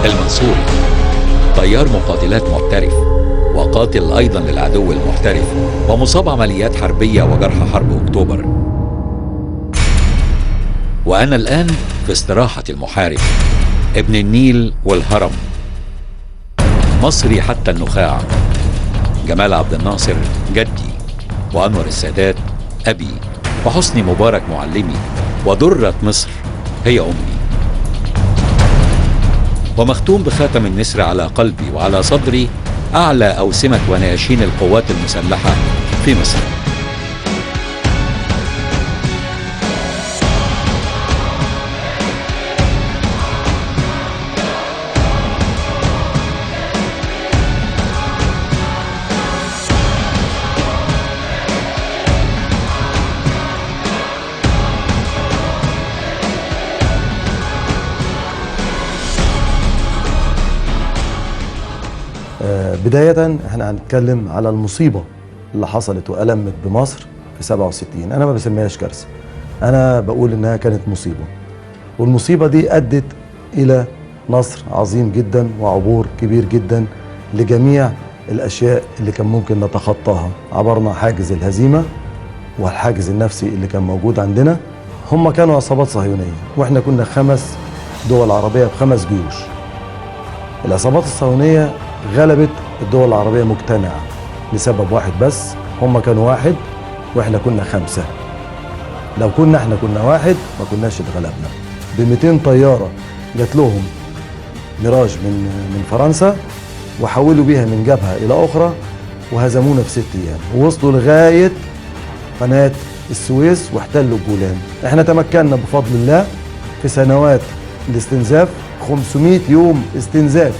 المنصوري طيار مقاتلات محترف وقاتل أيضا للعدو المحترف ومصاب عمليات حربية وجرح حرب أكتوبر. وأنا الآن في استراحة المحارب ابن النيل والهرم، مصري حتى النخاع، جمال عبد الناصر جدي، وأنور السادات أبي، وحسني مبارك معلمي، ودرة مصر هي أمي. ومختوم بخاتم النسر على قلبي وعلى صدري أعلى أوسمة ونياشين القوات المسلحة في مصر. بداية احنا هنتكلم على المصيبة اللي حصلت وألمت بمصر في 67. أنا ما بسميهاش كارثة، أنا بقول إنها كانت مصيبة، والمصيبة دي أدت إلى نصر عظيم جدا وعبور كبير جدا لجميع الأشياء اللي كان ممكن نتخطاها. عبرنا حاجز الهزيمة والحاجز النفسي اللي كان موجود عندنا. هم كانوا عصابات صهيونية وإحنا كنا 5 دول عربية ب5 جيوش. العصابات الصهيونية غلبت الدول العربية مجتمعة لسبب واحد بس، هم كانوا 1 واحنا كنا 5. لو كنا احنا كنا 1 ما كناش اتغلبنا. ب200 طيارة جات لهم ميراج من فرنسا وحولوا بيها من جبهة إلى أخرى وهزمونا في 6 أيام ووصلوا لغاية قناة السويس واحتلوا الجولان. احنا تمكنا بفضل الله في سنوات الاستنزاف 500 يوم استنزاف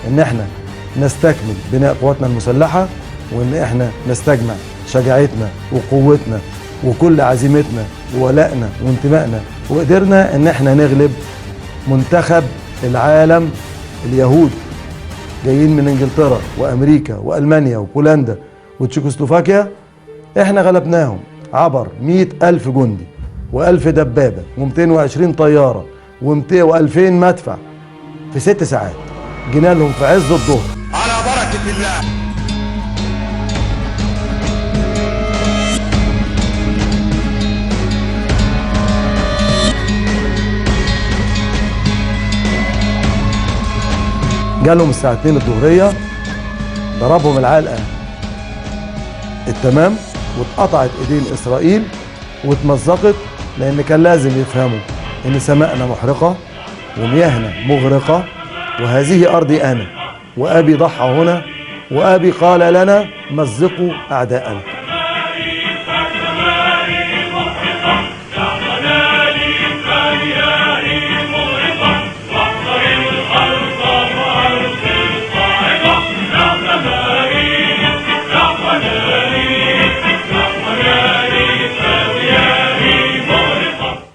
ان احنا نستكمل بناء قواتنا المسلحة، وان احنا نستجمع شجاعتنا وقوتنا وكل عزيمتنا وولائنا وانتمائنا، وقدرنا ان احنا نغلب منتخب العالم اليهود جايين من انجلترا وامريكا والمانيا وبولندا وتشيكوسلوفاكيا. احنا غلبناهم عبر 100,000 جندي و1000 دبابة و220 طيارة و2000 مدفع في 6 ساعات. جينا لهم في عز الظهر على بركة الله. جالهم الساعة 2 الظهرية، ضربهم العلقة التمام واتقطعت ايدين اسرائيل واتمزقت، لان كان لازم يفهموا ان سماءنا محرقة ومياهنا مغرقة، وهذه أرضي أنا، وأبي ضحى هنا، وأبي قال لنا مزقوا أعداءنا.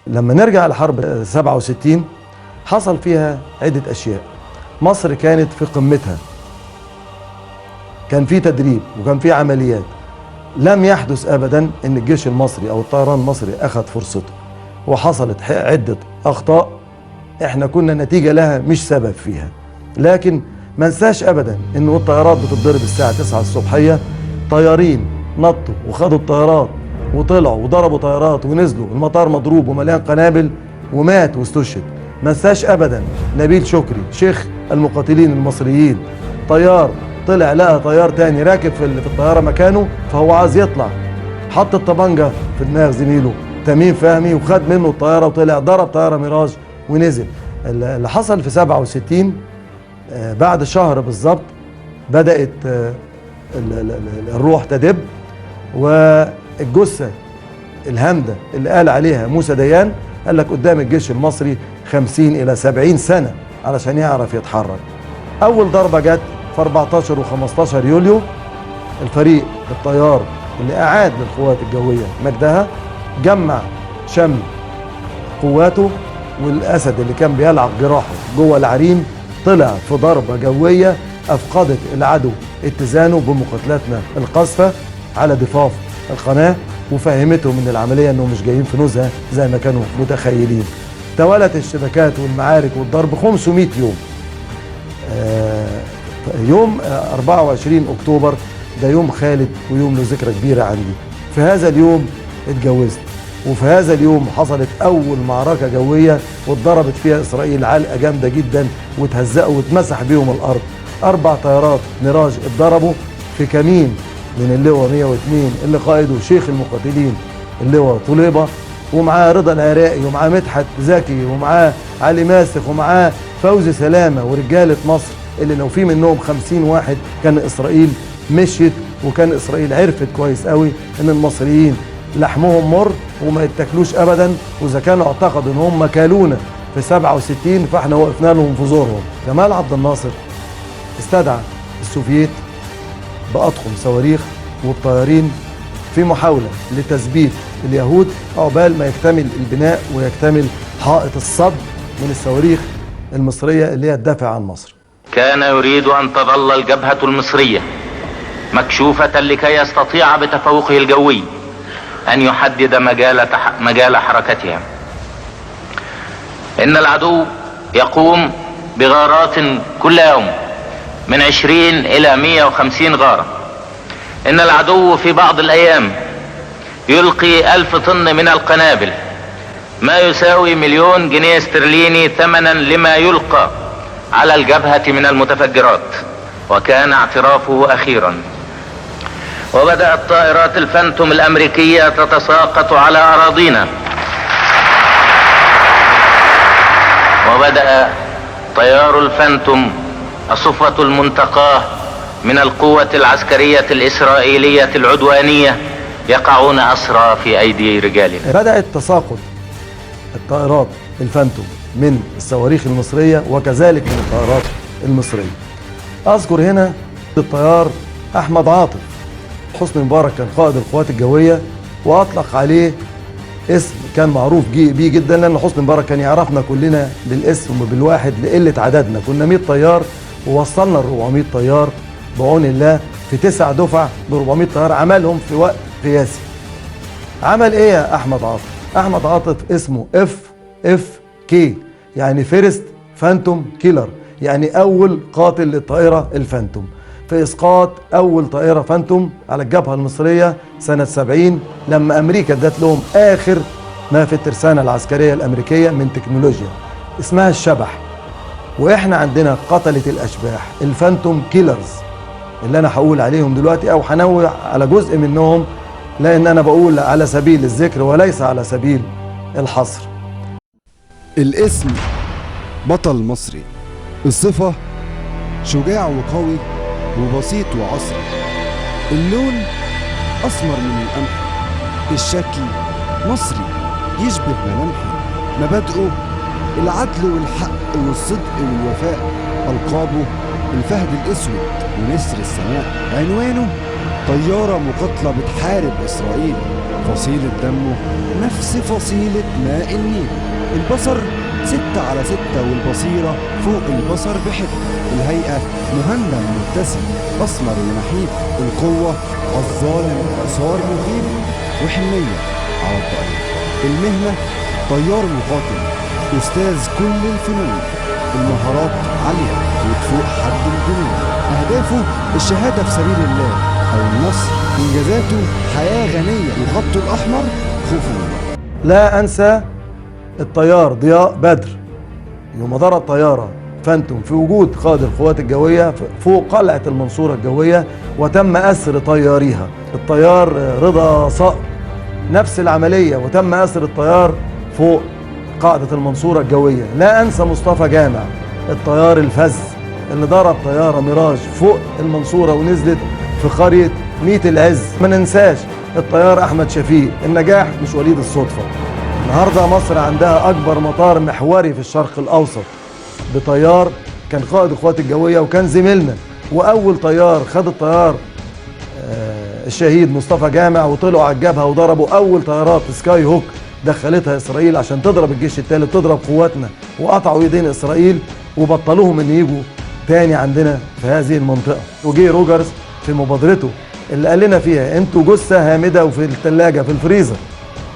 لما نرجع لحرب 67 حصل فيها عدة أشياء. مصر كانت في قمتها، كان في تدريب وكان في عمليات. لم يحدث أبدا أن الجيش المصري أو الطيران المصري أخذ فرصته، وحصلت عدة أخطاء احنا كنا نتيجة لها مش سبب فيها. لكن ما ننساش أبدا أنه الطيارات بتتضرب الساعة 9 الصبحية، طيارين نطوا وخدوا الطيارات وطلعوا وضربوا طيارات ونزلوا المطار مضروب ومليان قنابل ومات واستشهد. ما ننساش ابدا نبيل شكري شيخ المقاتلين المصريين، طيار طلع لقى طيار تاني راكب في الطياره مكانه، فهو عايز يطلع، حط الطبنجه في دماغ زميله تميم فهمي وخد منه الطياره وطلع ضرب طياره ميراج ونزل. اللي حصل في 67 بعد شهر بالظبط بدات الروح تدب، والجثه الهامده اللي قال عليها موسى ديان قال لك قدام الجيش المصري 50 إلى 70 سنة علشان يعرف يتحرك. أول ضربة جت في 14 و15 يوليو، الفريق الطيار اللي أعاد للقوات الجوية مجدها جمع شمل قواته، والأسد اللي كان بيلعق جراحه جوه العريم طلع في ضربة جوية أفقدت العدو اتزانه بمقاتلاتنا القاذفة على ضفاف القناة، وفهمتهم من العملية أنهم مش جايين في نزهة زي ما كانوا متخيلين. توالت الشبكات والمعارك والضرب 500 يوم يوم 24 أكتوبر ده يوم خالد ويوم له ذكرى كبيرة عندي. في هذا اليوم اتجوزت، وفي هذا اليوم حصلت أول معركة جوية واتضربت فيها إسرائيل علقة جامدة جدا واتهزقوا واتمسح بيهم الأرض. 4 طيارات ميراج اتضربوا في كمين من اللواء 102 اللي قائده شيخ المقاتلين اللواء طليبة، ومعاه رضا العراقي، ومعاه مدحت زكي، ومعاه علي ماسك، ومعاه فوزي سلامة، ورجالة مصر اللي لو في منهم 50 واحد كان إسرائيل مشيت، وكان إسرائيل عرفت كويس قوي إن المصريين لحمهم مر وما يتاكلوش أبدا، وإذا كانوا اعتقدوا إن هم كالونا في 67 فإحنا وقفنا لهم في زورهم. جمال عبد الناصر استدعى السوفييت بأطقم صواريخ وبطيارين في محاولة لتثبيت اليهود عقبال ما يكتمل البناء ويكتمل حائط الصد من الصواريخ المصرية اللي هي تدافع عن مصر. كان يريد أن تظل الجبهة المصرية مكشوفة لكي يستطيع بتفوقه الجوي أن يحدد مجال حركتها. إن العدو يقوم بغارات كل يوم من 20 إلى 150 غارة. إن العدو في بعض الأيام يلقي 1000 طن من القنابل، ما يساوي 1,000,000 جنيه استرليني ثمنا لما يلقى على الجبهة من المتفجرات. وكان اعترافه أخيرا. وبدأت طائرات الفانتوم الأمريكية تتساقط على أراضينا، وبدأ طيار الفانتوم الصفوة المنتقاة من القوة العسكرية الإسرائيلية العدوانية يقعون أسرى في أيدي رجالنا. بدأت تساقط الطائرات الفانتوم من الصواريخ المصرية وكذلك من الطائرات المصرية. أذكر هنا الطيار أحمد عاطف. حسني مبارك كان قائد القوات الجوية وأطلق عليه اسم كان معروف بيه جدا، لأن حسني مبارك كان يعرفنا كلنا بالاسم وبالواحد لقلة عددنا. كنا 100 طيار ووصلنا ل 400 طيار بعون الله في 9 دفع ب 400 طيار عملهم في وقت قياسي. عمل ايه يا احمد عاطف؟ احمد عاطف اسمه FFK، يعني فيرست فانتوم كيلر، يعني اول قاتل للطائرة الفانتوم، في اسقاط اول طائرة فانتوم على الجبهة المصرية سنة 70 لما امريكا ادت لهم اخر ما في الترسانة العسكرية الامريكية من تكنولوجيا اسمها الشبح. واحنا عندنا قتلة الاشباح الفانتوم كيلرز اللي انا هقول عليهم دلوقتي او هنوع على جزء منهم، لان انا بقول على سبيل الذكر وليس على سبيل الحصر. الاسم بطل مصري، الصفة شجاع وقوي وبسيط وعصري، اللون اسمر من القمح، الشكل مصري يشبه ملامحي، مبادئه العدل والحق والصدق والوفاء، ألقابه الفهد الأسود ونسر السماء، عنوانه طيارة مقاتلة بتحارب إسرائيل، فصيلة دمه نفس فصيلة ماء النيل، البصر 6/6 والبصيرة فوق البصر بحد، الهيئة مهندم مبتسم أسمر ونحيف، القوة الظالم حصار مخيف وحنية على الضعيف، المهنة طيار مقاتل أستاذ كل الفنون، المهارات عالية وتفوق حد الجنون، أهدافه الشهادة في سبيل الله أو النصر، إنجازاته حياة غنية وخطه الأحمر خوف الله. لا أنسى الطيار ضياء بدر يوم ضرب طيارة فانتوم في وجود قائد القوات الجوية فوق قلعة المنصورة الجوية وتم أسر طياريها. الطيار رضا صقر نفس العملية وتم أسر الطيار فوق قاعدة المنصورة الجوية. لا أنسى مصطفى جامع الطيار الفز اللي ضرب طيارة ميراج فوق المنصورة ونزلت في قرية ميت العز. ما ننساش الطيار أحمد شفيق. النجاح مش وليد الصدفة. النهاردة مصر عندها أكبر مطار محوري في الشرق الأوسط بطيار كان قائد القوات الجوية وكان زميلنا، وأول طيار خد الطيار الشهيد مصطفى جامع وطلعوا على الجبهة وضربوا أول طيارات سكاي هوك دخلتها إسرائيل عشان تضرب الجيش الثالث تضرب قواتنا، وقطعوا يدين إسرائيل وبطلوهم إن يجوا تاني عندنا في هذه المنطقة. وجي روجرز في مبادرته اللي قال لنا فيها انتوا جثة هامدة وفي الثلاجة في الفريزر،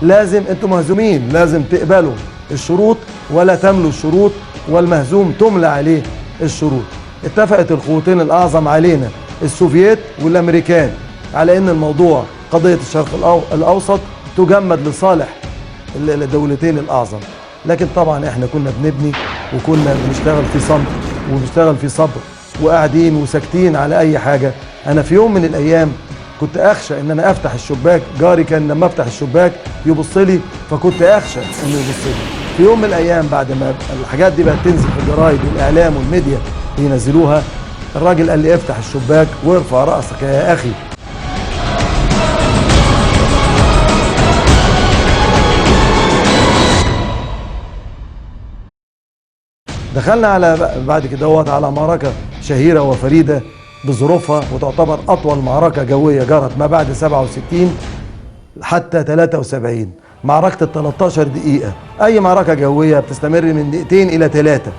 لازم انتوا مهزومين لازم تقبلوا الشروط ولا تملوا الشروط، والمهزوم تملى عليه الشروط. اتفقت القوتين الأعظم علينا السوفييت والأمريكان على أن الموضوع قضية الشرق الأوسط تجمد لصالح الدولتين الأعظم. لكن طبعا احنا كنا بنبني وكنا بنشتغل في صمت وبنشتغل في صبر وقاعدين وساكتين على أي حاجة. أنا في يوم من الأيام كنت أخشى إن أنا أفتح الشباك، جاري كان لما أفتح الشباك يبص لي، فكنت أخشى إنه يبص لي. في يوم من الأيام بعد ما الحاجات دي بقت تنزل في الجرايد والإعلام والميديا ينزلوها، الراجل قال لي افتح الشباك وارفع رأسك يا أخي. دخلنا على بعد كده على معركة شهيرة وفريدة بظروفها، وتعتبر أطول معركة جوية جرت ما بعد 67 حتى 73. معركة ال 13 دقيقة. أي معركة جوية بتستمر من دقيقتين إلى 3،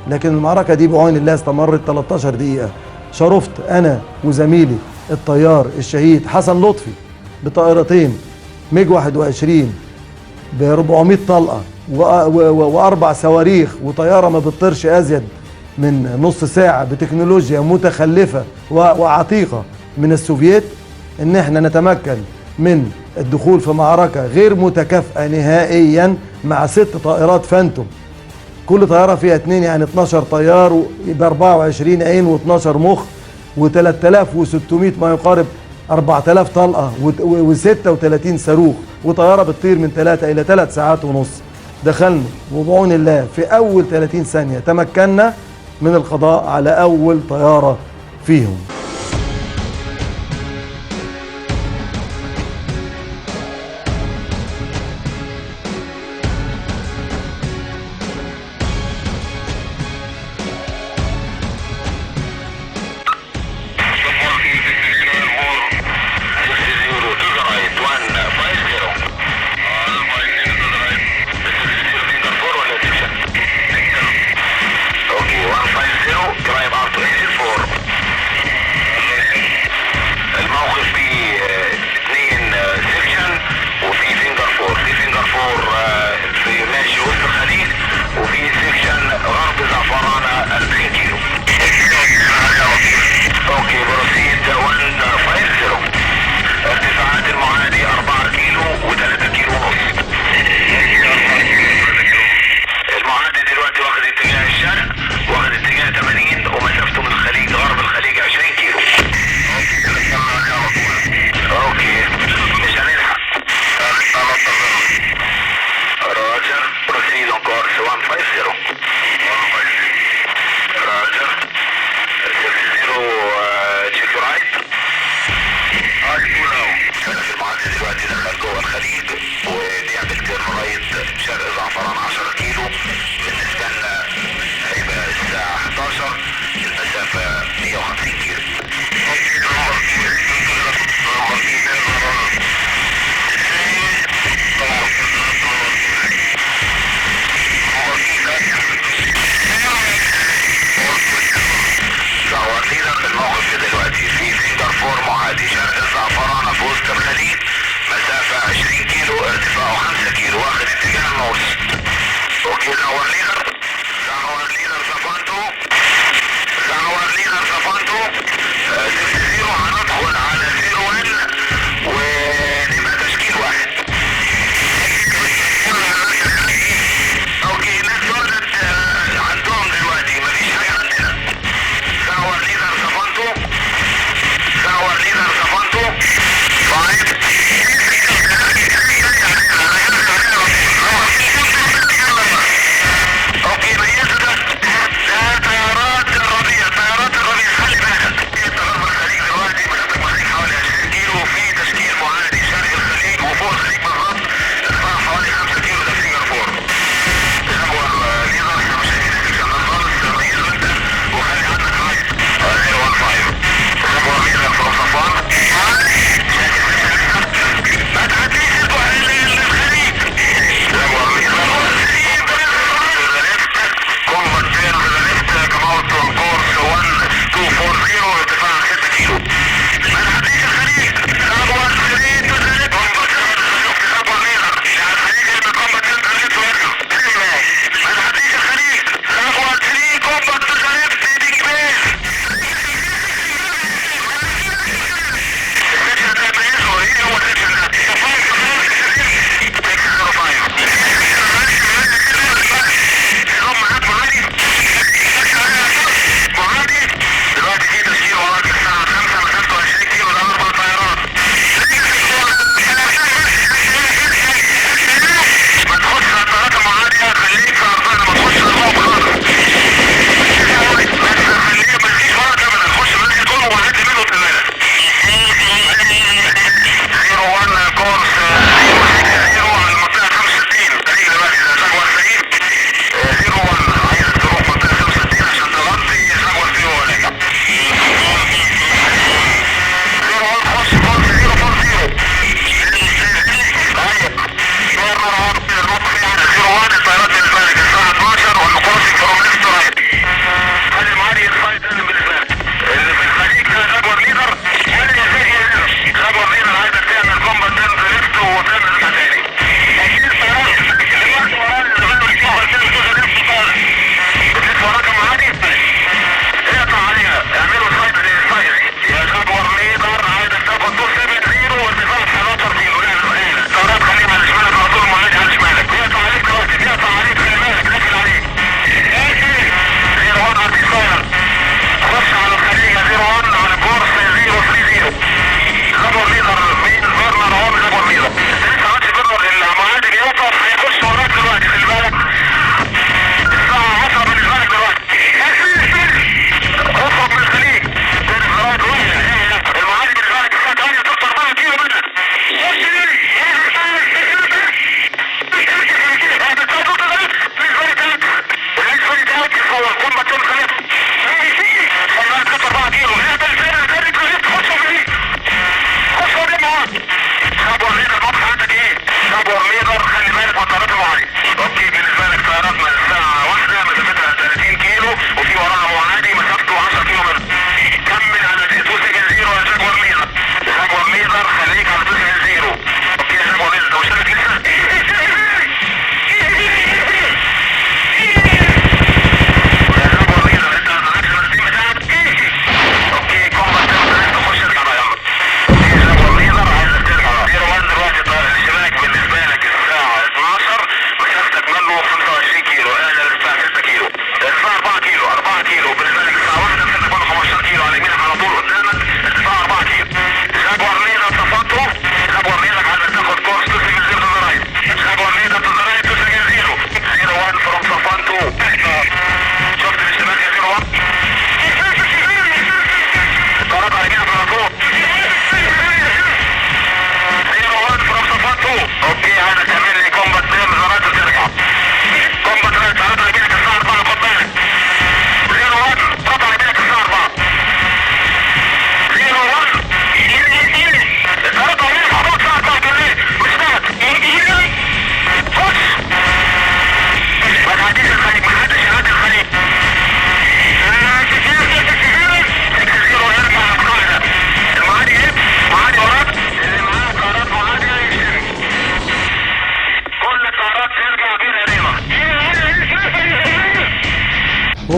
لكن المعركة دي بعون الله استمرت 13 دقيقة. شرفت أنا وزميلي الطيار الشهيد حسن لطفي بطائرتين ميج 21 ب 400 طلقة وأربع صواريخ وطيارة ما بتطيرش أزيد من نص ساعة بتكنولوجيا متخلفة وعتيقة من السوفييت، إن احنا نتمكن من الدخول في معركة غير متكافئة نهائيا مع 6 طائرات فانتوم، كل طيارة فيها 2 يعني 12 طيار ب 24 عين و12 مخ و3600 ما يقارب 4000 طلقة و36 صاروخ، وطيارة بتطير من 3 إلى 3 ساعات ونص. دخلنا وبعون الله في أول 30 ثانية تمكنا من القضاء على أول طيارة فيهم.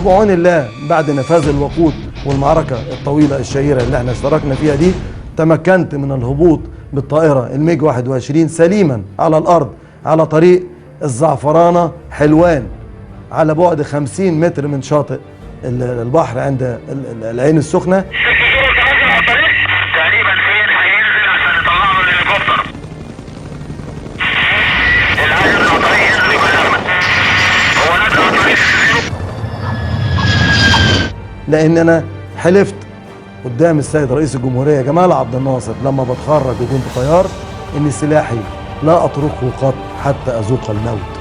وبعون الله بعد نفاذ الوقود والمعركة الطويلة الشهيرة اللي احنا اشتركنا فيها دي، تمكنت من الهبوط بالطائرة الميج 21 سليما على الأرض على طريق الزعفرانة حلوان، على بعد 50 متر من شاطئ البحر عند العين السخنة. تقريبا فين هينزل عشان يطلع له الهليكوبتر؟ العجل على الطريق ينزل بالأمن. هو نازل على الطريق. لأن أنا حلفت قدام السيد رئيس الجمهورية جمال عبد الناصر لما بتخرج وكنت طيار إن سلاحي لا أتركه قط حتى أذوق الموت.